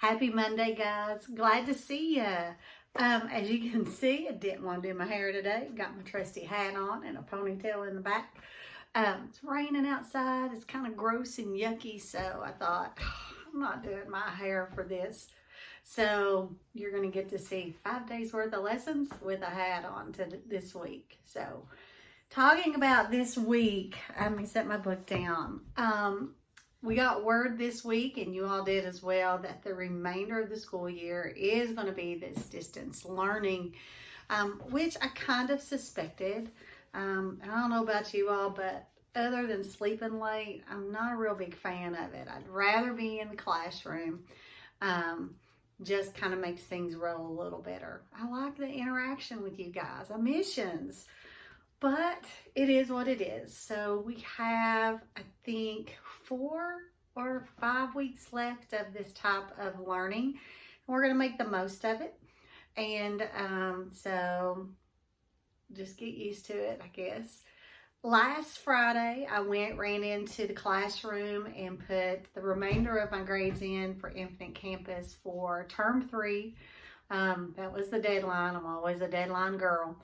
Happy Monday, guys. Glad to see you. As you can see, I didn't want to do my hair today. Got my trusty hat on and a ponytail in the back. It's raining outside. It's kind of gross and yucky, so I thought, I'm not doing my hair for this. So you're going to get to see 5 days worth of lessons with a hat on this week. So talking about this week, let me set my book down. We got word this week, and you all did as well, that the remainder of the school year is going to be this distance learning, which I kind of suspected. I don't know about you all, but other than sleeping late, I'm not a real big fan of it. I'd rather be in the classroom. Just kind of makes things roll a little better. I like the interaction with you guys. I miss yous. But it is what it is. So we have, I think, 4 or 5 weeks left of this type of learning. We're going to make the most of it. And so just get used to it, I guess. Last Friday, I ran into the classroom and put the remainder of my grades in for Infinite Campus for term 3. That was the deadline. I'm always a deadline girl.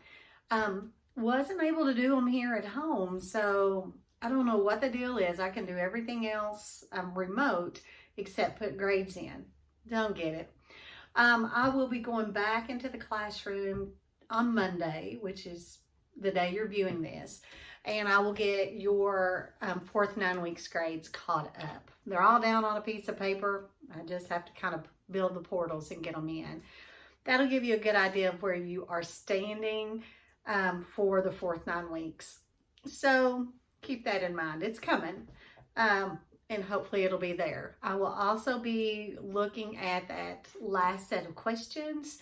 Wasn't able to do them here at home, so I don't know what the deal is. I can do everything else remote except put grades in. Don't get it. I will be going back into the classroom on Monday, which is the day you're viewing this, and I will get your 4th 9 weeks grades caught up. They're all down on a piece of paper. I just have to kind of build the portals and get them in. That'll give you a good idea of where you are standing for the 4th 9 weeks. So keep that in mind. It's coming. And hopefully it'll be there. I will also be looking at that last set of questions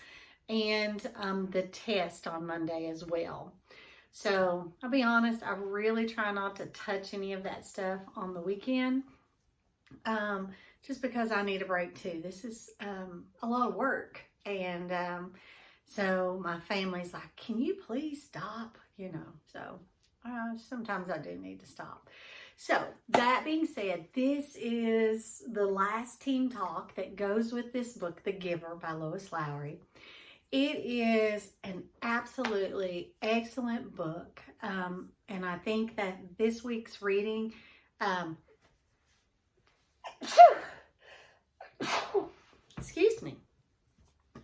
and the test on Monday as well. So I'll be honest, I really try not to touch any of that stuff on the weekend. Just because I need a break too. This is a lot of work. And so my family's like, can you please stop? You know, so sometimes I do need to stop. So that being said, this is the last team talk that goes with this book, The Giver by Lois Lowry. It is an absolutely excellent book. And I think that this week's reading, excuse me.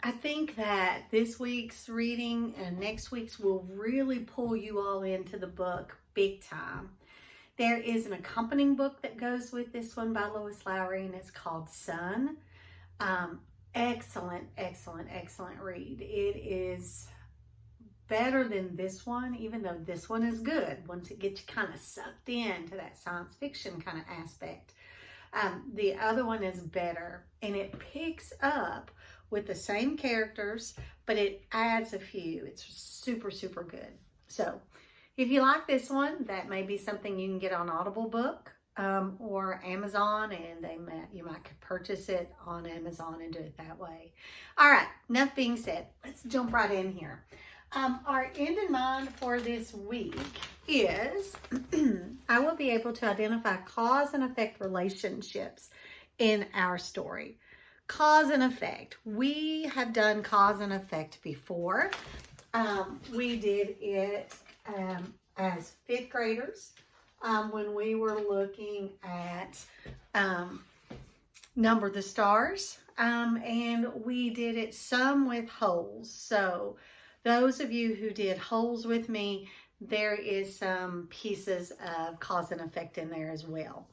I think that this week's reading and next week's will really pull you all into the book big time. There is an accompanying book that goes with this one by Lois Lowry, and it's called Sun. Excellent, excellent, excellent read. It is better than this one, even though this one is good once it gets you kind of sucked into that science fiction kind of aspect. The other one is better, and it picks up with the same characters, but it adds a few. It's super, super good. So if you like this one, that may be something you can get on Audible Book or Amazon, and you might purchase it on Amazon and do it that way. All right, enough being said, let's jump right in here. Our end in mind for this week is I will be able to identify cause and effect relationships in our story. Cause and effect. We have done cause and effect before. We did it as 5th graders when we were looking at Number the Stars. And we did it some with wholes. So those of you who did wholes with me, there is some pieces of cause and effect in there as well.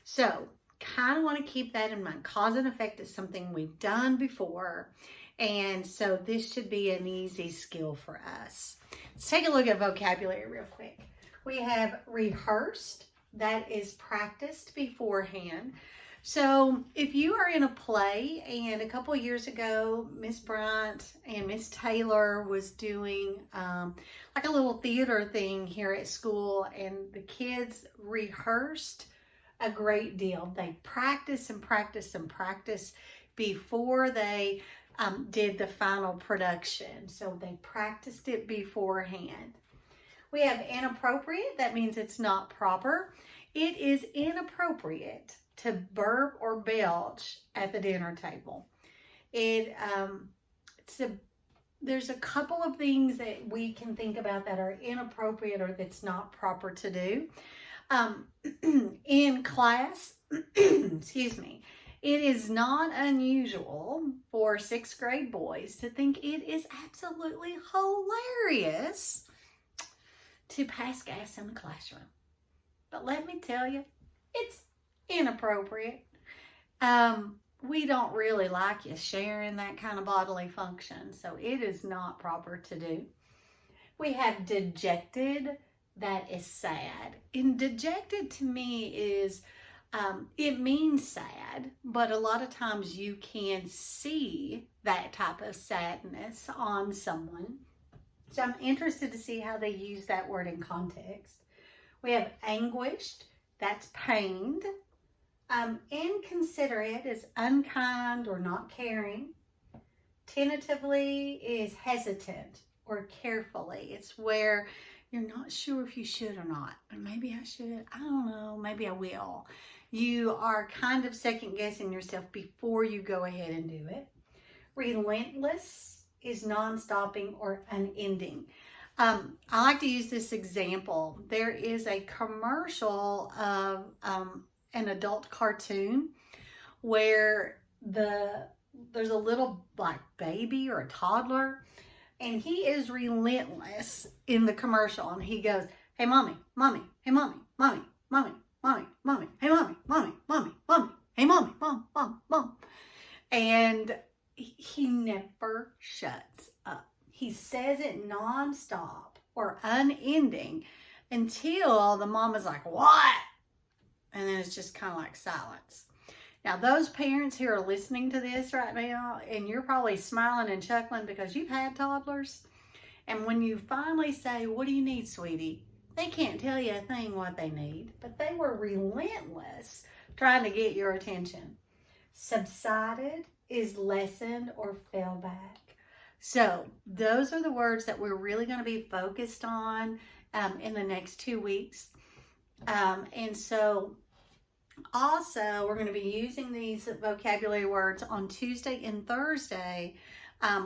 So kind of want to keep that in mind. Cause and effect is something we've done before, and so this should be an easy skill for us. Let's take a look at vocabulary real quick. We have rehearsed. That is practiced beforehand. So if you are in a play, and a couple of years ago, Miss Bryant and Miss Taylor was doing like a little theater thing here at school, and the kids rehearsed a great deal. They practiced and practiced and practiced before they did the final production. So they practiced it beforehand. We have inappropriate. That means it's not proper. It is inappropriate to burp or belch at the dinner table. There's a couple of things that we can think about that are inappropriate or that's not proper to do. In class, excuse me, it is not unusual for 6th grade boys to think it is absolutely hilarious to pass gas in the classroom. But let me tell you, it's inappropriate. We don't really like you sharing that kind of bodily function, so it is not proper to do. We have dejected. That is sad. And dejected to me is, it means sad, but a lot of times you can see that type of sadness on someone. So I'm interested to see how they use that word in context. We have anguished. That's pained. Inconsiderate is unkind or not caring. Tentatively is hesitant or carefully. It's where you're not sure if you should or not. Or maybe I should. I don't know. Maybe I will. You are kind of second guessing yourself before you go ahead and do it. Relentless is non-stopping or unending. I like to use this example. There is a commercial of an adult cartoon where there's a little like baby or a toddler, and he is relentless in the commercial, and he goes, "Hey mommy, mommy, hey mommy, mommy, mommy, mommy, mommy, hey mommy, mommy, mommy, mommy, hey mommy, mom, mom, mom," and he never shuts up. He says it nonstop or unending until the mom is like, "What?" And then it's just kind of like silence. Now, those parents who are listening to this right now, and you're probably smiling and chuckling because you've had toddlers, and when you finally say, "What do you need, sweetie?" they can't tell you a thing what they need, but they were relentless trying to get your attention. Subsided is lessened or fell back. So those are the words that we're really going to be focused on in the next 2 weeks. And so also, we're going to be using these vocabulary words on Tuesday and Thursday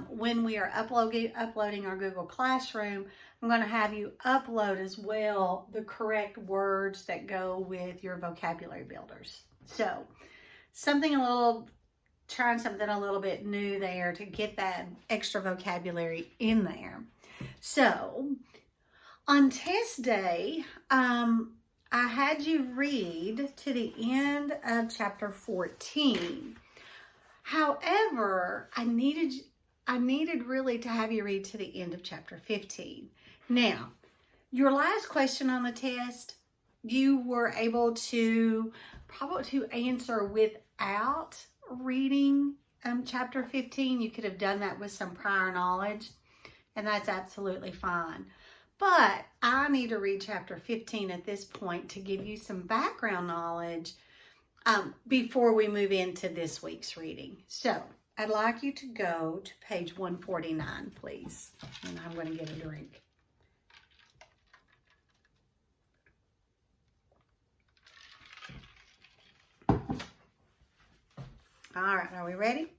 when we are uploading our Google Classroom. I'm going to have you upload as well the correct words that go with your vocabulary builders. So, trying something a little bit new there to get that extra vocabulary in there. So, on test day, I had you read to the end of chapter 14. However, I needed really to have you read to the end of chapter 15. Now, your last question on the test, you were able to answer without reading chapter 15. You could have done that with some prior knowledge, and that's absolutely fine. But I need to read chapter 15 at this point to give you some background knowledge before we move into this week's reading. So I'd like you to go to page 149, please. And I'm going to get a drink. All right, are we ready?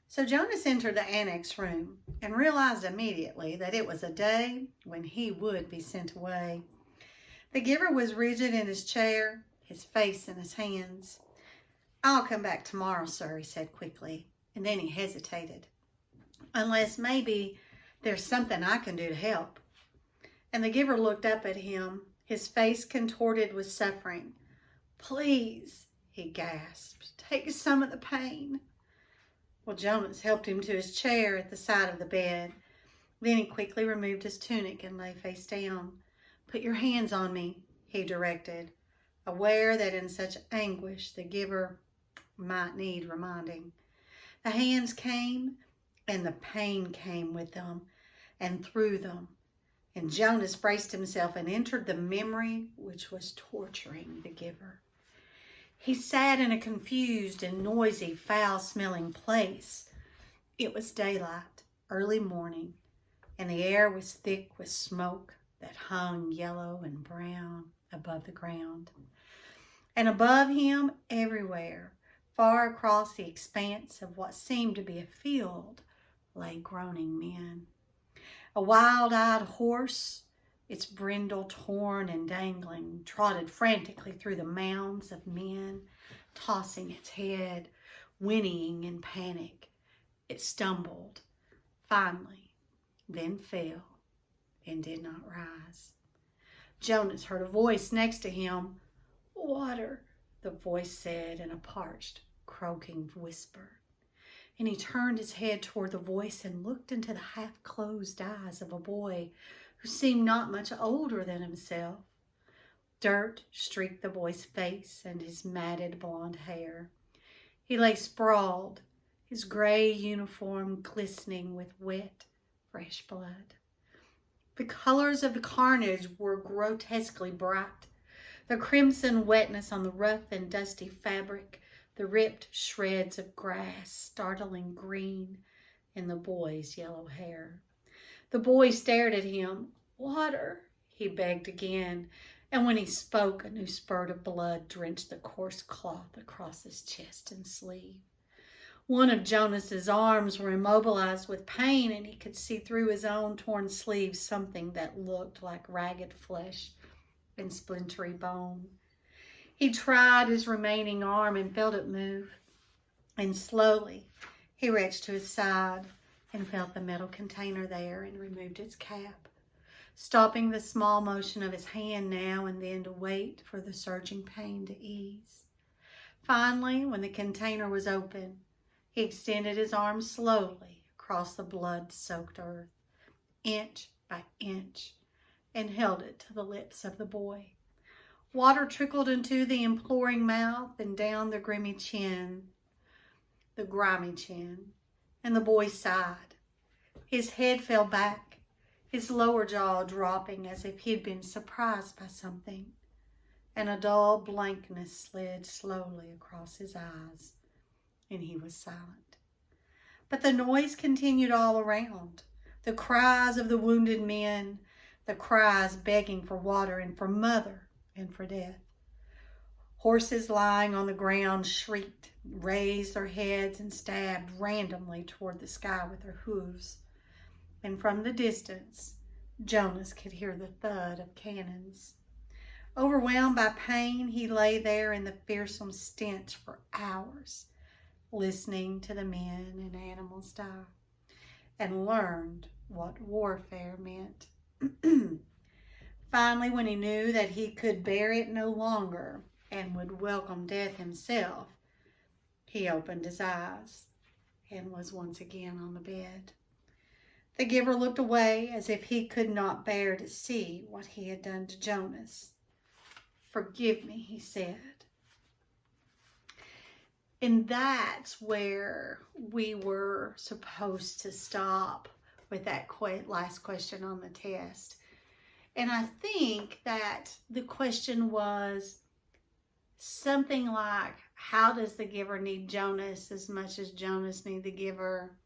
So Jonas entered the annex room and realized immediately that it was a day when he would be sent away. The giver was rigid in his chair, his face in his hands. "I'll come back tomorrow, sir," he said quickly, and then he hesitated. "Unless maybe there's something I can do to help." And the giver looked up at him, his face contorted with suffering. "Please," he gasped, "take some of the pain." Well, Jonas helped him to his chair at the side of the bed. Then he quickly removed his tunic and lay face down. "Put your hands on me," he directed, aware that in such anguish the giver might need reminding. The hands came, and the pain came with them and through them. And Jonas braced himself and entered the memory which was torturing the giver. He sat in a confused and noisy, foul-smelling place. It was daylight, early morning, and the air was thick with smoke that hung yellow and brown above the ground. And above him, everywhere, far across the expanse of what seemed to be a field, lay groaning men. A wild-eyed horse, its brindle torn and dangling, trotted frantically through the mounds of men, tossing its head, whinnying in panic. It stumbled, finally, then fell, and did not rise. Jonas heard a voice next to him. "Water," the voice said in a parched, croaking whisper. And he turned his head toward the voice and looked into the half-closed eyes of a boy who seemed not much older than himself. Dirt streaked the boy's face and his matted blonde hair. He lay sprawled, his gray uniform glistening with wet, fresh blood. The colors of the carnage were grotesquely bright. The crimson wetness on the rough and dusty fabric, the ripped shreds of grass, startling green in the boy's yellow hair. The boy stared at him. "Water," he begged again, and when he spoke, a new spurt of blood drenched the coarse cloth across his chest and sleeve. One of Jonas's arms were immobilized with pain, and he could see through his own torn sleeve something that looked like ragged flesh and splintery bone. He tried his remaining arm and felt it move, and slowly he reached to his side and felt the metal container there and removed its cap, stopping the small motion of his hand now and then to wait for the surging pain to ease. Finally, when the container was open, he extended his arm slowly across the blood-soaked earth, inch by inch, and held it to the lips of the boy. Water trickled into the imploring mouth and down the grimy chin, and the boy sighed. His head fell back, his lower jaw dropping as if he'd been surprised by something, and a dull blankness slid slowly across his eyes, and he was silent. But the noise continued all around, the cries of the wounded men, the cries begging for water and for mother and for death. Horses lying on the ground shrieked, raised their heads, and stabbed randomly toward the sky with their hooves. And from the distance, Jonas could hear the thud of cannons. Overwhelmed by pain, he lay there in the fearsome stench for hours, listening to the men and animals die, and learned what warfare meant. Finally, when he knew that he could bear it no longer and would welcome death himself, he opened his eyes and was once again on the bed. The giver looked away as if he could not bear to see what he had done to Jonas. "Forgive me," he said. And that's where we were supposed to stop with that last question on the test. And I think that the question was something like, how does the giver need Jonas as much as Jonas need the giver?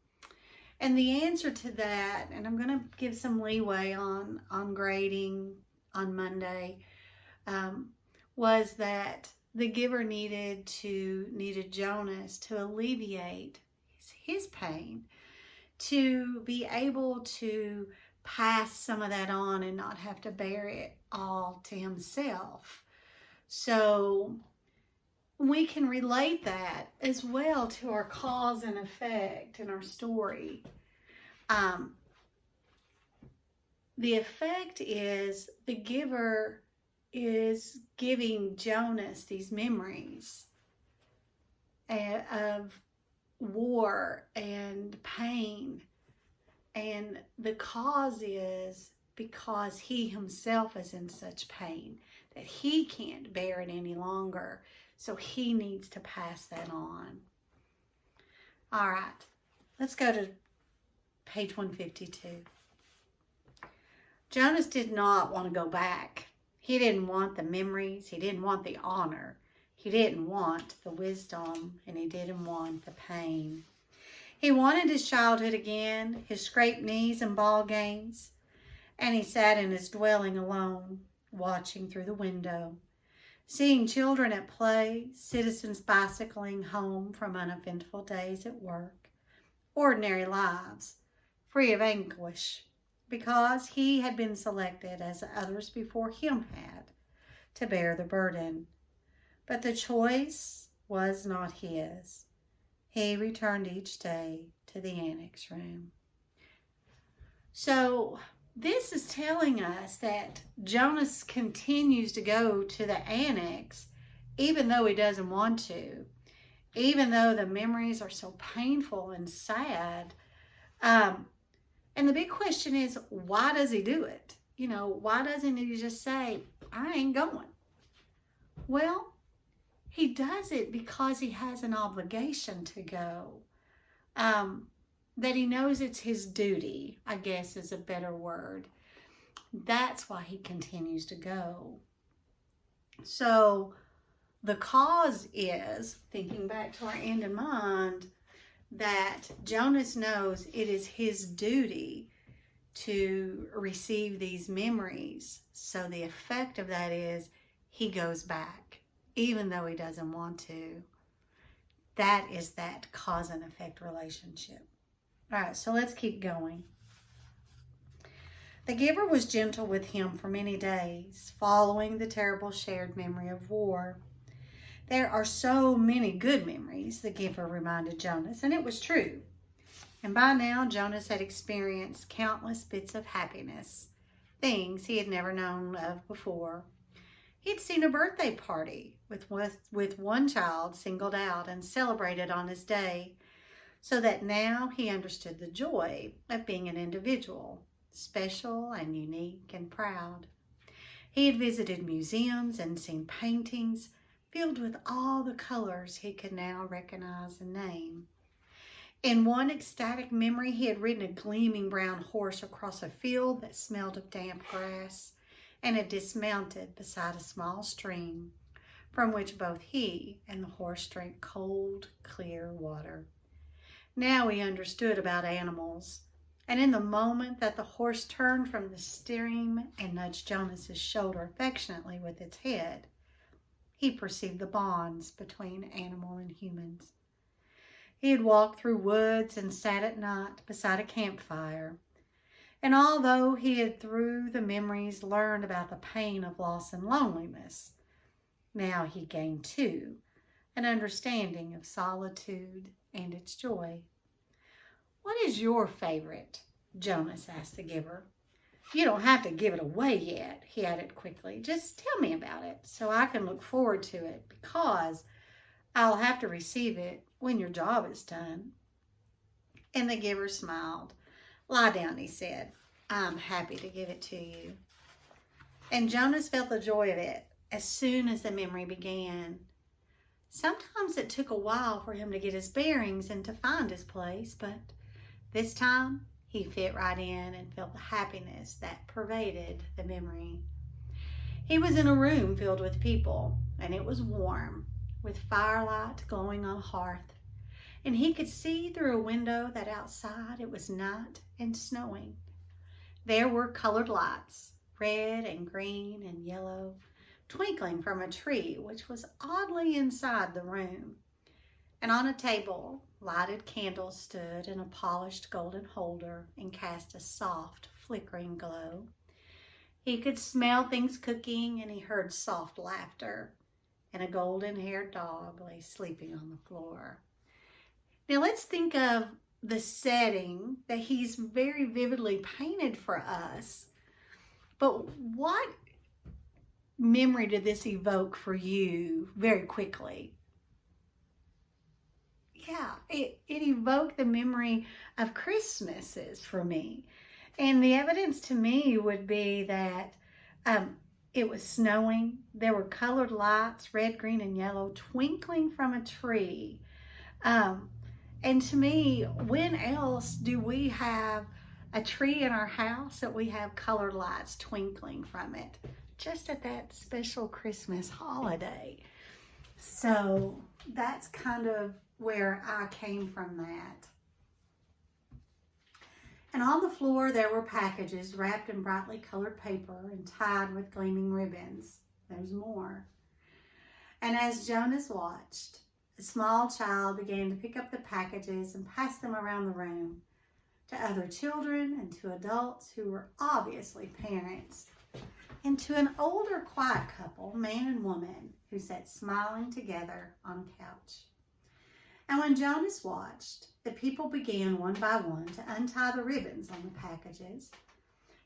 And the answer to that, and I'm going to give some leeway on grading on Monday, was that the giver needed Jonas to alleviate his pain, to be able to pass some of that on and not have to bear it all to himself. So we can relate that as well to our cause and effect in our story. The effect is the giver is giving Jonas these memories of war and pain. And the cause is because he himself is in such pain that he can't bear it any longer. So he needs to pass that on. All right, let's go to page 152. Jonas did not want to go back. He didn't want the memories. He didn't want the honor. He didn't want the wisdom, and he didn't want the pain. He wanted his childhood again, his scraped knees and ball games, and he sat in his dwelling alone, watching through the window, Seeing children at play, citizens bicycling home from uneventful days at work, ordinary lives, free of anguish, because he had been selected, as others before him had, to bear the burden. But the choice was not his. He returned each day to the annex room. So this is telling us that Jonas continues to go to the annex even though he doesn't want to, even though the memories are so painful and sad. And the big question is, why does he do it? Why doesn't he just say, I ain't going? Well, he does it because he has an obligation to go. That he knows it's his duty, I guess is a better word. That's why he continues to go. So the cause is, thinking back to our end in mind, that Jonas knows it is his duty to receive these memories. So the effect of that is he goes back, even though he doesn't want to. That is that cause and effect relationship. All right, so let's keep going. The giver was gentle with him for many days, following the terrible shared memory of war. There are so many good memories, the giver reminded Jonas, and it was true. And by now, Jonas had experienced countless bits of happiness, things he had never known of before. He'd seen a birthday party with one child singled out and celebrated on his day, so that now he understood the joy of being an individual, special and unique and proud. He had visited museums and seen paintings filled with all the colors he could now recognize and name. In one ecstatic memory, he had ridden a gleaming brown horse across a field that smelled of damp grass and had dismounted beside a small stream from which both he and the horse drank cold, clear water. Now he understood about animals, and in the moment that the horse turned from the stream and nudged Jonas's shoulder affectionately with its head, he perceived the bonds between animal and humans. He had walked through woods and sat at night beside a campfire, and although he had through the memories learned about the pain of loss and loneliness, now he gained too an understanding of solitude and its joy. What is your favorite? Jonas asked the giver. You don't have to give it away yet, he added quickly. Just tell me about it so I can look forward to it, because I'll have to receive it when your job is done. And the giver smiled. Lie down, he said. I'm happy to give it to you. And Jonas felt the joy of it as soon as the memory began. Sometimes it took a while for him to get his bearings and to find his place, but this time he fit right in and felt the happiness that pervaded the memory. He was in a room filled with people, and it was warm, with firelight glowing on a hearth, and he could see through a window that outside it was night and snowing. There were colored lights, red and green and yellow, twinkling from a tree which was oddly inside the room. And on a table, lighted candles stood in a polished golden holder and cast a soft, flickering glow. He could smell things cooking, and he heard soft laughter, and a golden-haired dog lay sleeping on the floor. Now let's think of the setting that he's very vividly painted for us. But what memory did this evoke for you very quickly? Yeah, it evoked the memory of Christmases for me. And the evidence to me would be that it was snowing. There were colored lights, red, green, and yellow, twinkling from a tree. And to me, when else do we have a tree in our house that we have colored lights twinkling from it? Just at that special Christmas holiday. So that's kind of where I came from that. And on the floor there were packages wrapped in brightly colored paper and tied with gleaming ribbons. There's more. And as Jonas watched, a small child began to pick up the packages and pass them around the room to other children and to adults who were obviously parents, and to an older, quiet couple, man and woman, who sat smiling together on a couch. And when Jonas watched, the people began one by one to untie the ribbons on the packages,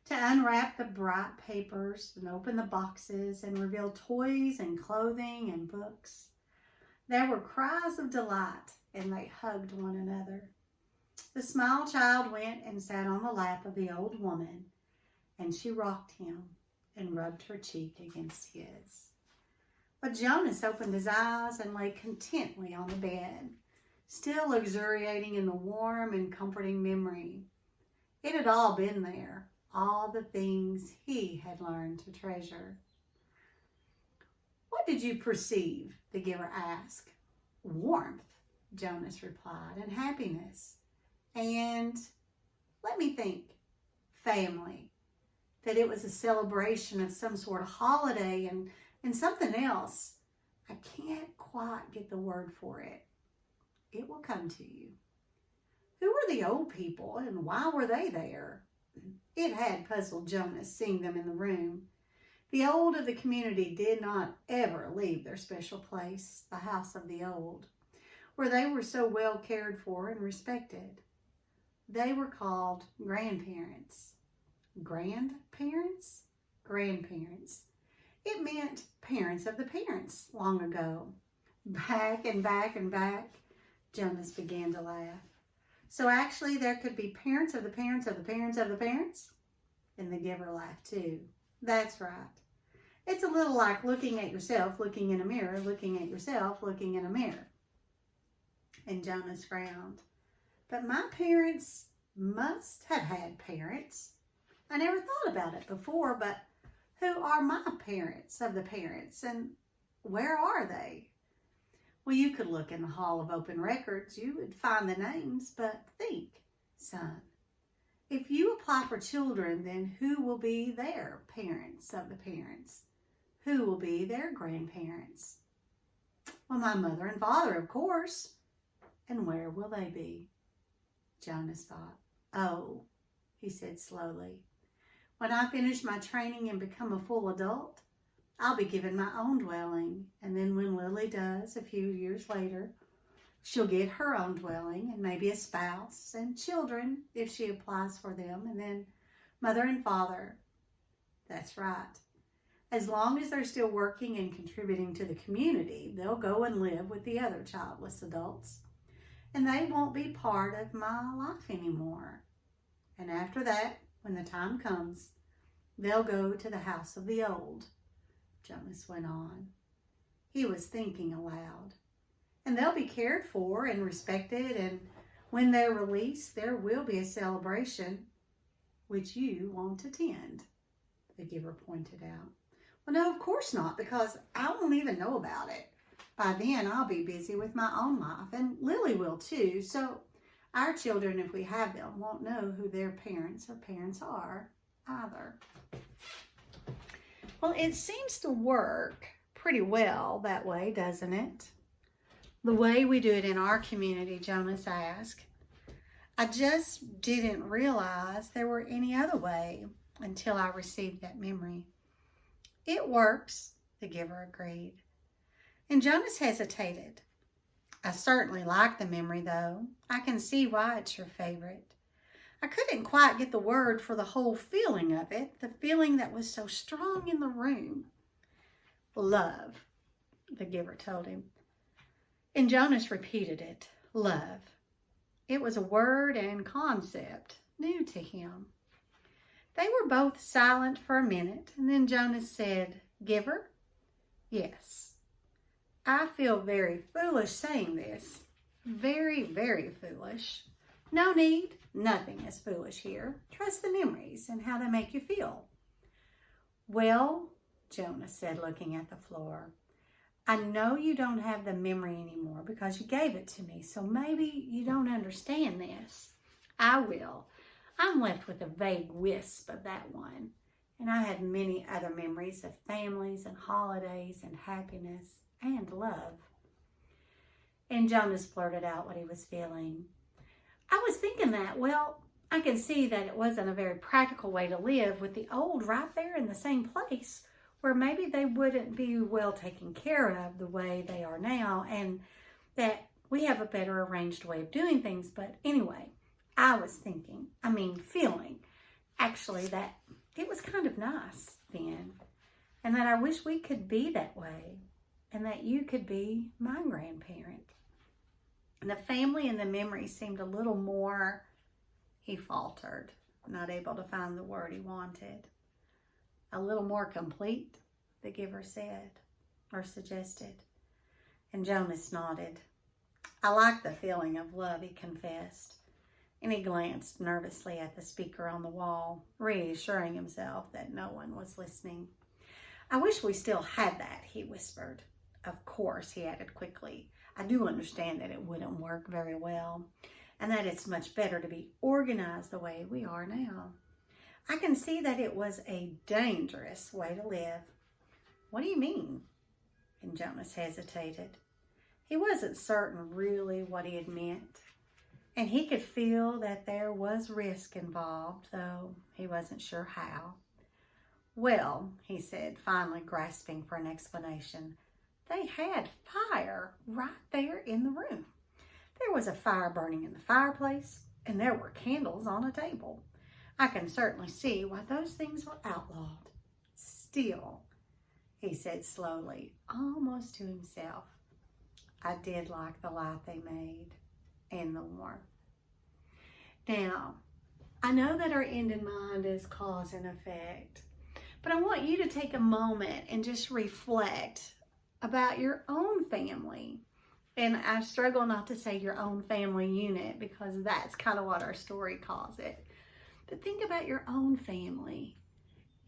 to unwrap the bright papers and open the boxes and reveal toys and clothing and books. There were cries of delight, and they hugged one another. The small child went and sat on the lap of the old woman, and she rocked him and rubbed her cheek against his. But Jonas opened his eyes and lay contently on the bed, still luxuriating in the warm and comforting memory. It had all been there, all the things he had learned to treasure. "What did you perceive?" the giver asked. "Warmth," Jonas replied, "and happiness. And let me think, family, that it was a celebration of some sort of holiday and something else. I can't quite get the word for it. It will come to you. Who were the old people and why were they there?" It had puzzled Jonas seeing them in the room. The old of the community did not ever leave their special place, the house of the old, where they were so well cared for and respected. They were called grandparents. Grandparents? Grandparents. It meant parents of the parents long ago. Back and back and back, Jonas began to laugh. So actually there could be parents of the parents of the parents of the parents? And the giver laughed too. That's right. It's a little like looking at yourself, looking in a mirror, looking at yourself, looking in a mirror. And Jonas frowned. But my parents must have had parents. I never thought about it before, but who are my parents of the parents, and where are they? Well, you could look in the Hall of Open Records. You would find the names, but think, son. If you apply for children, then who will be their parents of the parents? Who will be their grandparents? Well, my mother and father, of course. And where will they be? Jonas thought. Oh, he said slowly. When I finish my training and become a full adult, I'll be given my own dwelling. And then when Lily does, a few years later, she'll get her own dwelling and maybe a spouse and children if she applies for them. And then mother and father. That's right. As long as they're still working and contributing to the community, they'll go and live with the other childless adults. And they won't be part of my life anymore. And after that, when the time comes, they'll go to the house of the old, Jonas went on. He was thinking aloud. And they'll be cared for and respected, and when they're released, there will be a celebration which you won't attend, the giver pointed out. Well, no, of course not, because I won't even know about it. By then, I'll be busy with my own life, and Lily will too. So our children, if we have them, won't know who their parents or parents are either. Well, it seems to work pretty well that way, doesn't it? The way we do it in our community, Jonas asked. I just didn't realize there were any other way until I received that memory. It works, the giver agreed. And Jonas hesitated. I certainly like the memory, though. I can see why it's your favorite. I couldn't quite get the word for the whole feeling of it, the feeling that was so strong in the room. Love, the giver told him. And Jonas repeated it, love. It was a word and concept new to him. They were both silent for a minute, and then Jonas said, Giver? Yes. I feel very foolish saying this. Very, very foolish. No need. Nothing is foolish here. Trust the memories and how they make you feel. Well, Jonas said, looking at the floor, I know you don't have the memory anymore because you gave it to me, so maybe you don't understand this. I will. I'm left with a vague wisp of that one. And I had many other memories of families and holidays and happiness and love. And Jonas blurted out what he was feeling. I was thinking that, well, I can see that it wasn't a very practical way to live with the old right there in the same place, where maybe they wouldn't be well taken care of the way they are now, and that we have a better arranged way of doing things. But anyway, I was feeling actually that it was kind of nice then, and that I wish we could be that way, and that you could be my grandparent. And the family and the memories seemed a little more, he faltered, not able to find the word he wanted. A little more complete, the giver said, or suggested. And Jonas nodded. I like the feeling of love, he confessed. And he glanced nervously at the speaker on the wall, reassuring himself that no one was listening. I wish we still had that, he whispered. Of course, he added quickly. I do understand that it wouldn't work very well, and that it's much better to be organized the way we are now. I can see that it was a dangerous way to live. What do you mean? And Jonas hesitated. He wasn't certain really what he had meant, and he could feel that there was risk involved, though he wasn't sure how. Well, he said, finally grasping for an explanation, they had fire right there in the room. There was a fire burning in the fireplace, and there were candles on a table. I can certainly see why those things were outlawed. Still, he said slowly, almost to himself, I did like the light they made and the warmth. Now, I know that our end in mind is cause and effect, but I want you to take a moment and just reflect about your own family. And I struggle not to say your own family unit, because that's kind of what our story calls it. But think about your own family.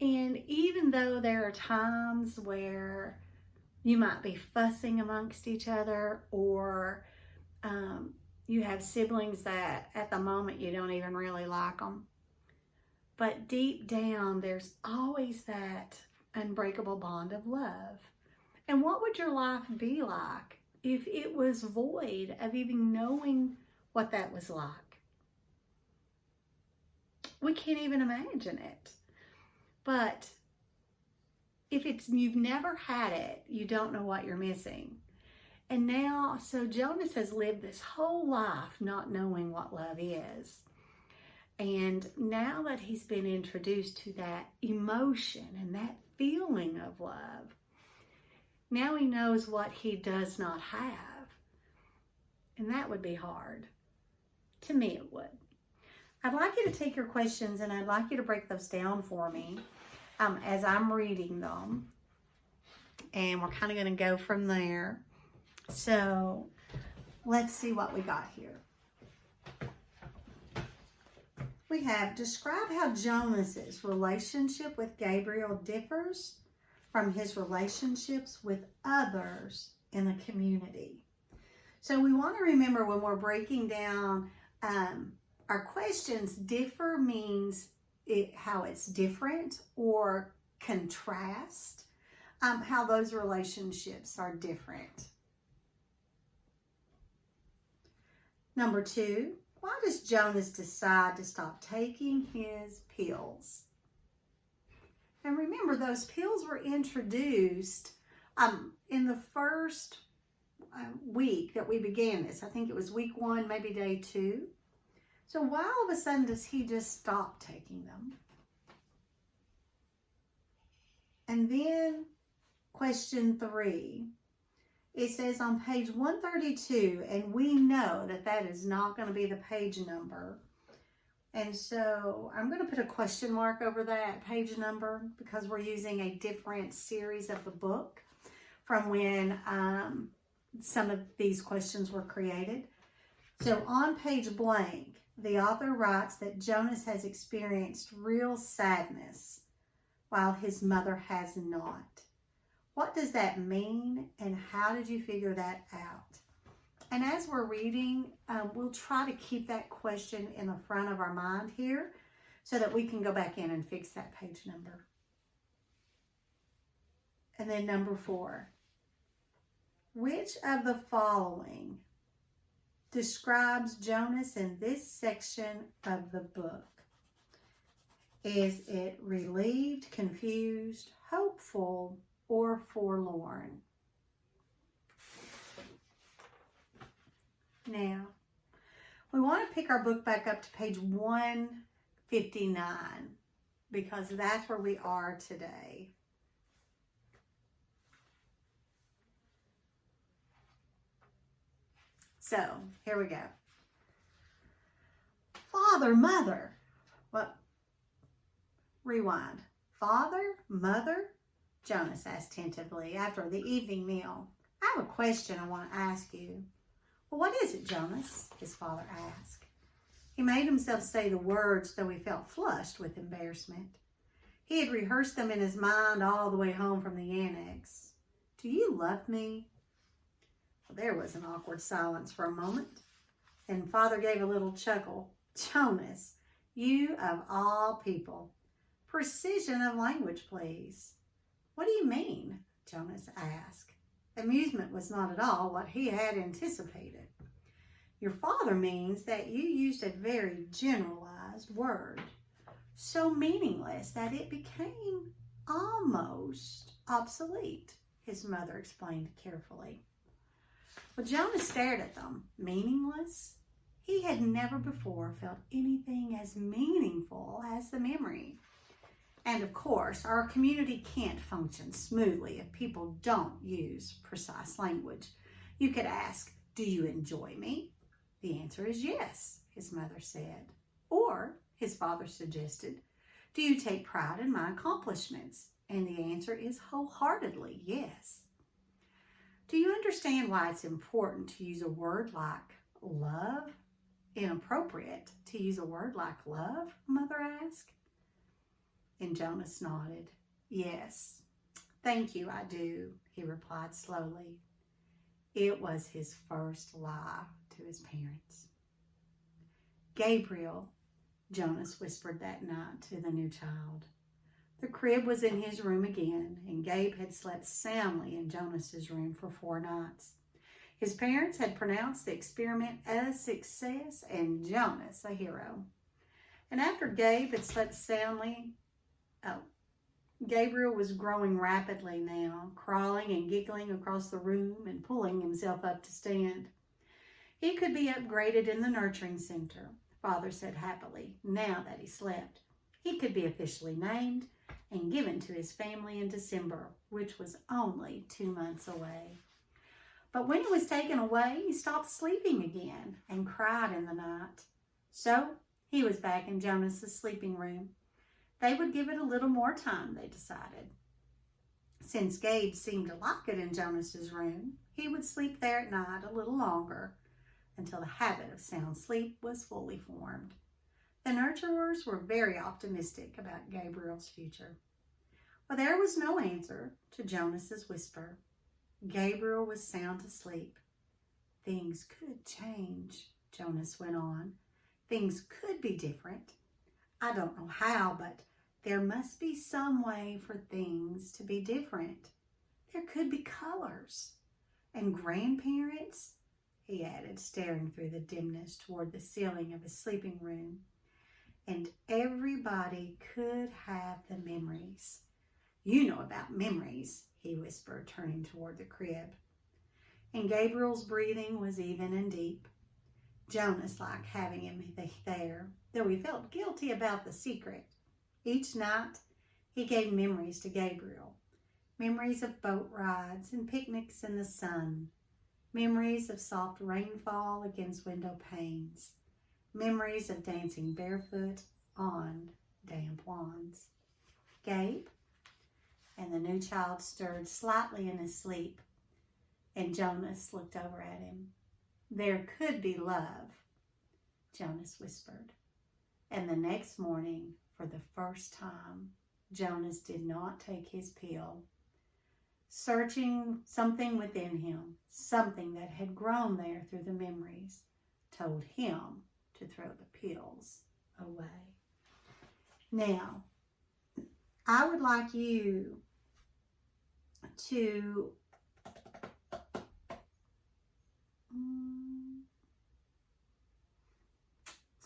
And even though there are times where you might be fussing amongst each other, or you have siblings that at the moment you don't even really like them, but deep down there's always that unbreakable bond of love. And what would your life be like if it was void of even knowing what that was like? We can't even imagine it. But if you've never had it, you don't know what you're missing. And now, so Jonas has lived this whole life not knowing what love is. And now that he's been introduced to that emotion and that feeling of love, now he knows what he does not have. And that would be hard. To me, it would. I'd like you to take your questions and I'd like you to break those down for me as I'm reading them. And we're kind of going to go from there. So let's see what we got here. We have, describe how Jonas's relationship with Gabriel differs from his relationships with others in the community. So we want to remember when we're breaking down our questions, differ means how it's different, or contrast, how those relationships are different. Number 2, why does Jonas decide to stop taking his pills? And remember, those pills were introduced in the first week that we began this. I think it was week 1, maybe day 2. So why all of a sudden does he just stop taking them? And then question 3, it says on page 132, and we know that that is not going to be the page number. And so I'm going to put a question mark over that page number, because we're using a different series of the book from when some of these questions were created. So on page blank, the author writes that Jonas has experienced real sadness while his mother has not. What does that mean, and how did you figure that out? And as we're reading, we'll try to keep that question in the front of our mind here so that we can go back in and fix that page number. And then number 4. Which of the following describes Jonas in this section of the book? Is it relieved, confused, hopeful, or forlorn? Now, we want to pick our book back up to page 159 because that's where we are today. So, here we go. Father, mother. Well, rewind. Father, mother? Jonas asked tentatively after the evening meal. I have a question I want to ask you. Well, what is it, Jonas? His father asked. He made himself say the words, though he felt flushed with embarrassment. He had rehearsed them in his mind all the way home from the annex. Do you love me? Well, there was an awkward silence for a moment. Then Father gave a little chuckle. Jonas, you of all people. Precision of language, please. What do you mean? Jonas asked. Amusement was not at all what he had anticipated. Your father means that you used a very generalized word, so meaningless that it became almost obsolete, his mother explained carefully. Well, Jonas stared at them. Meaningless? He had never before felt anything as meaningful as the memory. And of course, our community can't function smoothly if people don't use precise language. You could ask, do you enjoy me? The answer is yes, his mother said. Or, his father suggested, do you take pride in my accomplishments? And the answer is wholeheartedly yes. Do you understand why it's important to use a word like love? Inappropriate to use a word like love? Mother asked. And Jonas nodded. Yes, thank you, I do, he replied slowly. It was his first lie to his parents. Gabriel, Jonas whispered that night to the new child. The crib was in his room again, and Gabe had slept soundly in Jonas's room for 4 nights. His parents had pronounced the experiment a success and Jonas a hero. And after Gabe had slept soundly, Gabriel was growing rapidly now, crawling and giggling across the room and pulling himself up to stand. He could be upgraded in the nurturing center, Father said happily, now that he slept. He could be officially named and given to his family in December, which was only 2 months away. But when he was taken away, he stopped sleeping again and cried in the night. So he was back in Jonas's sleeping room. They would give it a little more time, they decided. Since Gabe seemed to like it in Jonas's room, he would sleep there at night a little longer until the habit of sound sleep was fully formed. The nurturers were very optimistic about Gabriel's future. But there was no answer to Jonas's whisper. Gabriel was sound asleep. Things could change, Jonas went on. Things could be different. I don't know how, but there must be some way for things to be different. There could be colors. And grandparents, he added, staring through the dimness toward the ceiling of his sleeping room. And everybody could have the memories. You know about memories, he whispered, turning toward the crib. And Gabriel's breathing was even and deep. Jonas liked having him there, though he felt guilty about the secret. Each night, he gave memories to Gabriel. Memories of boat rides and picnics in the sun. Memories of soft rainfall against window panes. Memories of dancing barefoot on damp lawns. Gabe? And the new child stirred slightly in his sleep, and Jonas looked over at him. There could be love, Jonas whispered. And the next morning, for the first time, Jonas did not take his pill. Searching something within him, something that had grown there through the memories, told him to throw the pills away. Now, I would like you to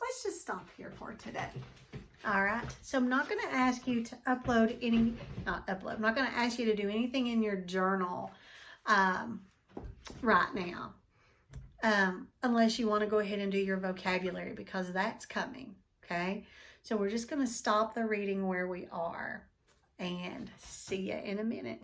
let's just stop here for today. All right, so I'm not going to ask you to upload any, I'm not going to ask you to do anything in your journal right now, unless you want to go ahead and do your vocabulary, because that's coming, okay? So we're just going to stop the reading where we are and see you in a minute.